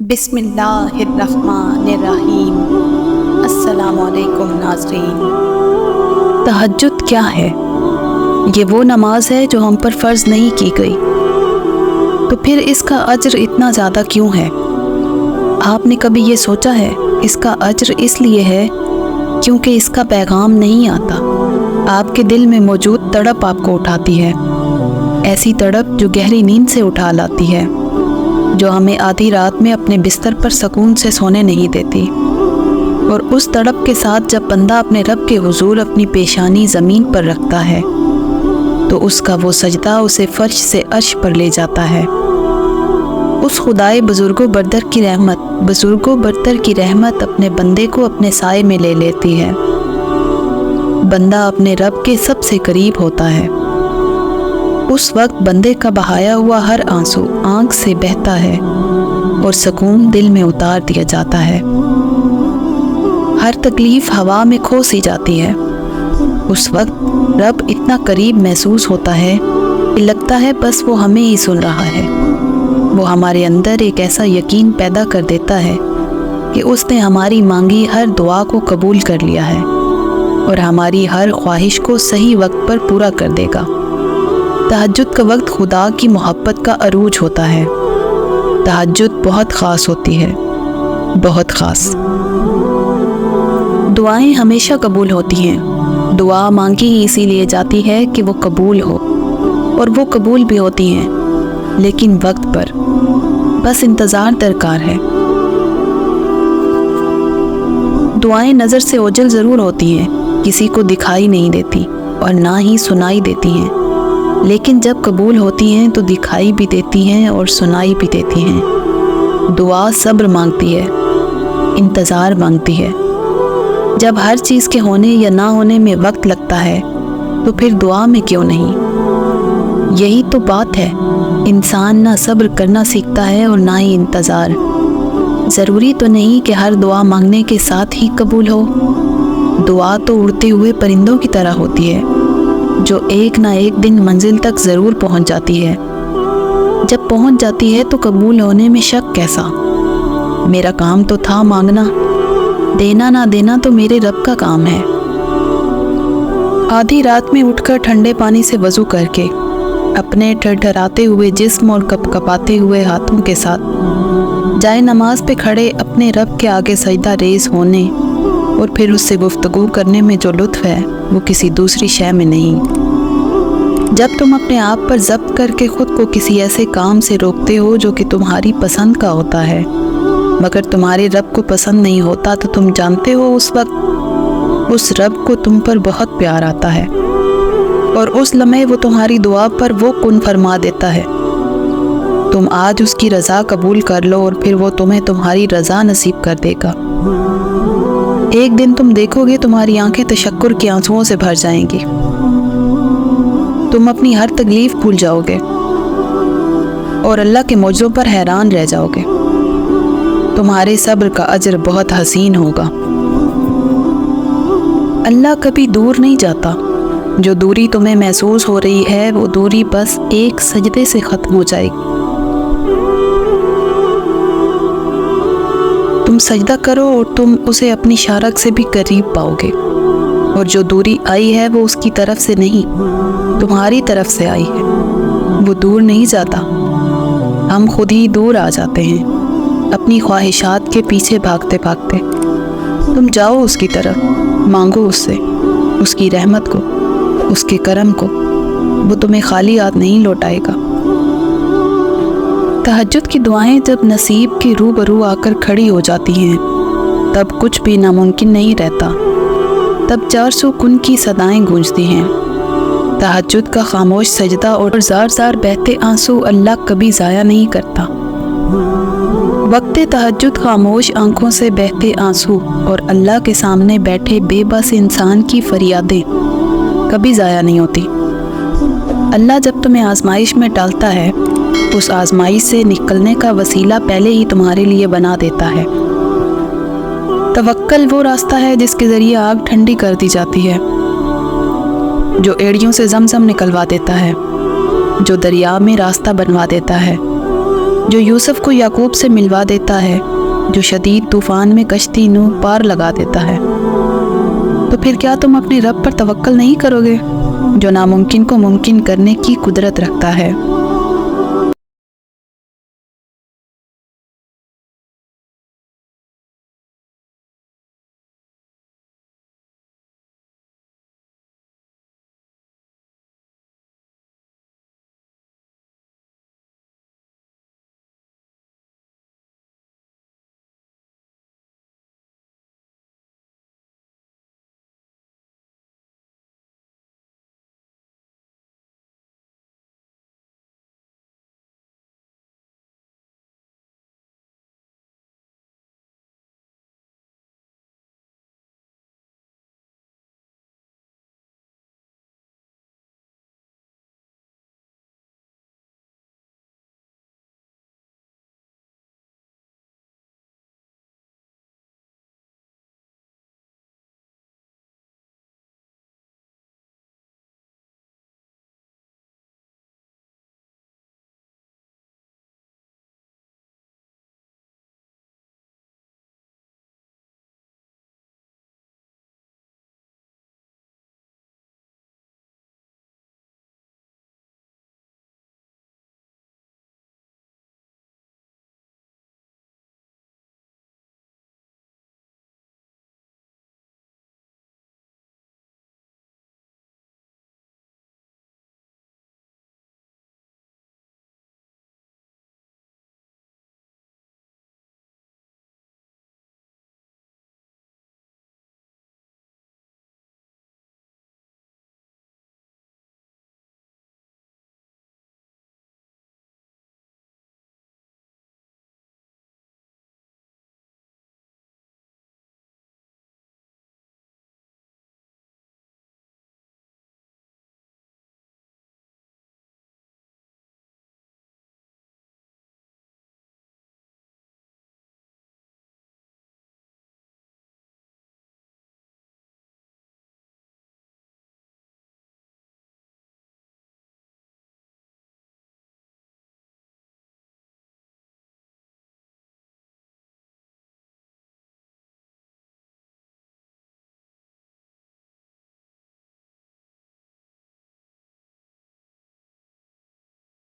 بسم اللہ الرحمن الرحیم۔ السلام علیکم ناظرین۔ تہجد کیا ہے؟ یہ وہ نماز ہے جو ہم پر فرض نہیں کی گئی، تو پھر اس کا اجر اتنا زیادہ کیوں ہے؟ آپ نے کبھی یہ سوچا ہے؟ اس کا اجر اس لیے ہے کیونکہ اس کا پیغام نہیں آتا، آپ کے دل میں موجود تڑپ آپ کو اٹھاتی ہے، ایسی تڑپ جو گہری نیند سے اٹھا لاتی ہے، جو ہمیں آدھی رات میں اپنے بستر پر سکون سے سونے نہیں دیتی۔ اور اس تڑپ کے ساتھ جب بندہ اپنے رب کے حضور اپنی پیشانی زمین پر رکھتا ہے تو اس کا وہ سجدہ اسے فرش سے عرش پر لے جاتا ہے۔ اس خدائے بزرگوں برتر کی رحمت اپنے بندے کو اپنے سائے میں لے لیتی ہے۔ بندہ اپنے رب کے سب سے قریب ہوتا ہے۔ اس وقت بندے کا بہایا ہوا ہر آنسو آنکھ سے بہتا ہے اور سکون دل میں اتار دیا جاتا ہے۔ ہر تکلیف ہوا میں کھو سی جاتی ہے۔ اس وقت رب اتنا قریب محسوس ہوتا ہے کہ لگتا ہے بس وہ ہمیں ہی سن رہا ہے۔ وہ ہمارے اندر ایک ایسا یقین پیدا کر دیتا ہے کہ اس نے ہماری مانگی ہر دعا کو قبول کر لیا ہے اور ہماری ہر خواہش کو صحیح وقت پر پورا کر دے گا۔ تہجد کا وقت خدا کی محبت کا عروج ہوتا ہے۔ تہجد بہت خاص ہوتی ہے، بہت خاص۔ دعائیں ہمیشہ قبول ہوتی ہیں۔ دعا مانگی ہی اسی لیے جاتی ہے کہ وہ قبول ہو، اور وہ قبول بھی ہوتی ہیں، لیکن وقت پر۔ بس انتظار درکار ہے۔ دعائیں نظر سے اوجھل ضرور ہوتی ہیں، کسی کو دکھائی نہیں دیتی اور نہ ہی سنائی دیتی ہیں، لیکن جب قبول ہوتی ہیں تو دکھائی بھی دیتی ہیں اور سنائی بھی دیتی ہیں۔ دعا صبر مانگتی ہے، انتظار مانگتی ہے۔ جب ہر چیز کے ہونے یا نہ ہونے میں وقت لگتا ہے تو پھر دعا میں کیوں نہیں؟ یہی تو بات ہے، انسان نہ صبر کرنا سیکھتا ہے اور نہ ہی انتظار۔ ضروری تو نہیں کہ ہر دعا مانگنے کے ساتھ ہی قبول ہو۔ دعا تو اڑتے ہوئے پرندوں کی طرح ہوتی ہے جو ایک نہ ایک دن منزل تک ضرور پہنچ جاتی ہے۔ جب پہنچ جاتی ہے تو قبول ہونے میں شک کیسا؟ میرا کام تو تھا مانگنا، دینا نہ دینا تو میرے رب کا کام ہے۔ آدھی رات میں اٹھ کر ٹھنڈے پانی سے وضو کر کے اپنے ٹھٹھراتے ہوئے جسم اور کپکپاتے ہوئے ہاتھوں کے ساتھ جائے نماز پہ کھڑے اپنے رب کے آگے سجدہ ریز ہونے اور پھر اس سے گفتگو کرنے میں جو لطف ہے وہ کسی دوسری شے میں نہیں۔ جب تم اپنے آپ پر ضبط کر کے خود کو کسی ایسے کام سے روکتے ہو جو کہ تمہاری پسند کا ہوتا ہے مگر تمہارے رب کو پسند نہیں ہوتا، تو تم جانتے ہو اس وقت اس رب کو تم پر بہت پیار آتا ہے، اور اس لمحے وہ تمہاری دعا پر وہ کن فرما دیتا ہے۔ تم آج اس کی رضا قبول کر لو اور پھر وہ تمہیں تمہاری رضا نصیب کر دے گا۔ ایک دن تم دیکھو گے تمہاری آنکھیں تشکر کے آنسوؤں سے بھر جائیں گی۔ تم اپنی ہر تکلیف بھول جاؤ گے اور اللہ کے معجزوں پر حیران رہ جاؤ گے۔ تمہارے صبر کا اجر بہت حسین ہوگا۔ اللہ کبھی دور نہیں جاتا۔ جو دوری تمہیں محسوس ہو رہی ہے وہ دوری بس ایک سجدے سے ختم ہو جائے گی۔ تم سجدہ کرو اور تم اسے اپنی شارک سے بھی قریب پاؤ گے، اور جو دوری آئی ہے وہ اس کی طرف سے نہیں، تمہاری طرف سے آئی ہے۔ وہ دور نہیں جاتا، ہم خود ہی دور آ جاتے ہیں اپنی خواہشات کے پیچھے بھاگتے بھاگتے۔ تم جاؤ اس کی طرف، مانگو اس سے، اس کی رحمت کو، اس کے کرم کو۔ وہ تمہیں خالی ہاتھ نہیں لوٹائے گا۔ تہجد کی دعائیں جب نصیب کے روبرو آ کر کھڑی ہو جاتی ہیں تب کچھ بھی ناممکن نہیں رہتا۔ تب 400 کن کی صدائیں گونجتی ہیں۔ تہجد کا خاموش سجدہ اور زار زار بہتے آنسو اللہ کبھی ضائع نہیں کرتا۔ وقت تہجد خاموش آنکھوں سے بہتے آنسو اور اللہ کے سامنے بیٹھے بے بس انسان کی فریادیں کبھی ضائع نہیں ہوتی۔ اللہ جب تمہیں آزمائش میں ڈالتا ہے اس آزمائش سے نکلنے کا وسیلہ پہلے ہی تمہارے لیے بنا دیتا ہے۔ توکل وہ راستہ ہے جس کے ذریعے آگ ٹھنڈی کر دی جاتی ہے، جو ایڑیوں سے زمزم نکلوا دیتا ہے، جو دریا میں راستہ بنوا دیتا ہے، جو یوسف کو یعقوب سے ملوا دیتا ہے، جو شدید طوفان میں کشتی نو پار لگا دیتا ہے۔ تو پھر کیا تم اپنے رب پر توکل نہیں کرو گے، جو ناممکن کو ممکن کرنے کی قدرت رکھتا ہے؟